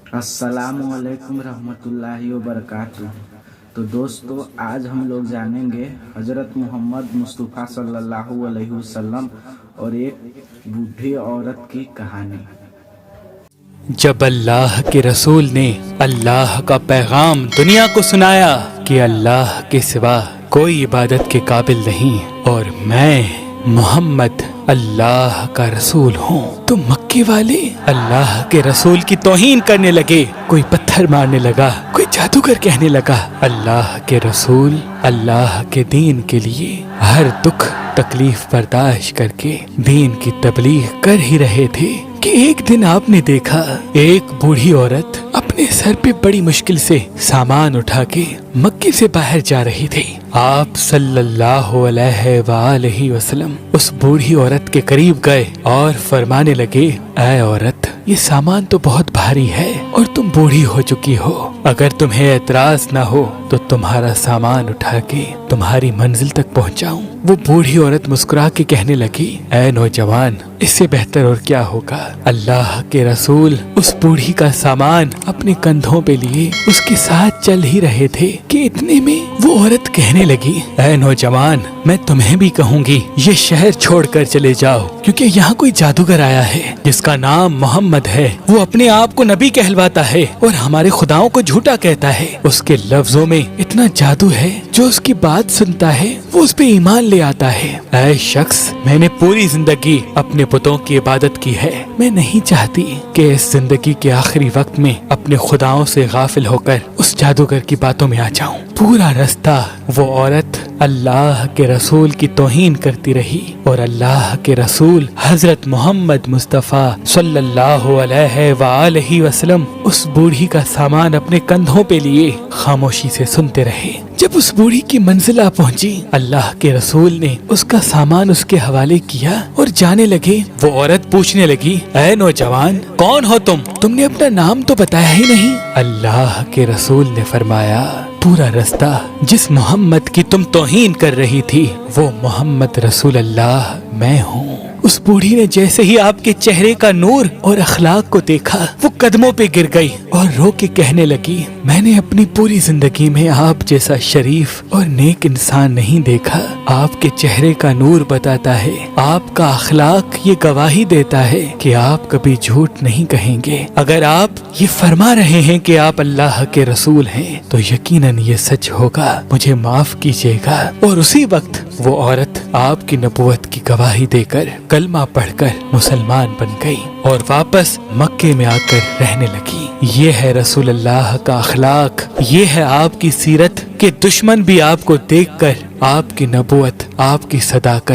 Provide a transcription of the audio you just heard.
अस्सलामु अलैकुम रहमतुल्लाहि व बरकातुहू। तो दोस्तों, आज हम लोग जानेंगे हज़रत मोहम्मद मुस्तफ़ा सल्लल्लाहु अलैहि वसल्लम और एक बूढ़ी औरत की कहानी। जब अल्लाह के रसूल ने अल्लाह का पैगाम दुनिया को सुनाया कि अल्लाह के सिवा कोई इबादत के काबिल नहीं और मैं मोहम्मद अल्लाह का रसूल हूँ, तो मक्के वाले अल्लाह के रसूल की तौहीन करने लगे। कोई पत्थर मारने लगा, कोई जादूगर कहने लगा। अल्लाह के रसूल अल्लाह के दीन के लिए हर दुख तकलीफ बर्दाश्त करके दीन की तबलीग कर ही रहे थे कि एक दिन आपने देखा एक बूढ़ी औरत अपने सर पे बड़ी मुश्किल से सामान उठा के मक्के से बाहर जा रही थी। आप सल्लल्लाहु अलैहि वसल्लम उस बूढ़ी औरत के करीब गए और फरमाने लगे, ऐ औरत, ये सामान तो बहुत भारी है और तुम बूढ़ी हो चुकी हो। अगर तुम्हें एतराज ना हो तो तुम्हारा सामान उठा के तुम्हारी मंजिल तक पहुंचाऊं। वो बूढ़ी औरत मुस्कुरा के कहने लगी, ऐ नौजवान, इससे बेहतर और क्या होगा। अल्लाह के रसूल उस बूढ़ी का सामान अपने कंधों पे लिए उसके साथ चल ही रहे थे कि इतने में वो औरत कहने लगी, ऐ नौजवान, मैं तुम्हें भी कहूंगी ये शहर छोड़कर चले जाओ, क्योंकि यहाँ कोई जादूगर आया है जिसका नाम मोहम्मद है। वो अपने आप को नबी कहलवाता है और हमारे खुदाओं को झूठा कहता है। उसके लफ्जों में इतना जादू है, जो उसकी बात सुनता है वो उस पे ईमान ले आता है। ऐ शख्स, मैंने पूरी जिंदगी अपने बुतों की इबादत की है। मैं नहीं चाहती कि इस जिंदगी के आखिरी वक्त में अपने खुदाओं से गाफिल होकर उस जादूगर की बातों में आ जाऊं। पूरा रास्ता वो औरत अल्लाह के रसूल की तौहीन करती रही और अल्लाह के रसूल हजरत मोहम्मद मुस्तफ़ा सल्लल्लाहु अलैहि वसल्लम उस बूढ़ी का सामान अपने कंधों पे लिए खामोशी से सुनते रहे। जब उस बूढ़ी की मंजिला पहुंची, अल्लाह के रसूल ने उसका सामान उसके हवाले किया और जाने लगे। वो औरत पूछने लगी, ऐ नौजवान, कौन हो तुम? तुमने अपना नाम तो बताया ही नहीं। अल्लाह के रसूल ने फरमाया, पूरा रास्ता जिस मोहम्मद की तुम तौहीन कर रही थी वो मोहम्मद रसूल अल्लाह मैं हूँ। उस बूढ़ी ने जैसे ही आपके चेहरे का नूर और अखलाक को देखा, वो कदमों पे गिर गई और रो के कहने लगी, मैंने अपनी पूरी जिंदगी में आप जैसा शरीफ और नेक इंसान नहीं देखा। आपके चेहरे का नूर बताता है, आपका अखलाक ये गवाही देता है कि आप कभी झूठ नहीं कहेंगे। अगर आप ये फरमा रहे हैं कि आप अल्लाह के रसूल हैं, तो यकीनन ये सच होगा। मुझे माफ कीजिएगा। और उसी वक्त वो औरत आपकी नबूवत की गवाही देकर कलमा पढ़कर मुसलमान बन गई और वापस मक्के में आकर रहने लगी। ये है रसूल अल्लाह का अखलाक, ये है आपकी सीरत कि दुश्मन भी आपको देखकर आपकी नबूवत, आपकी सदाकत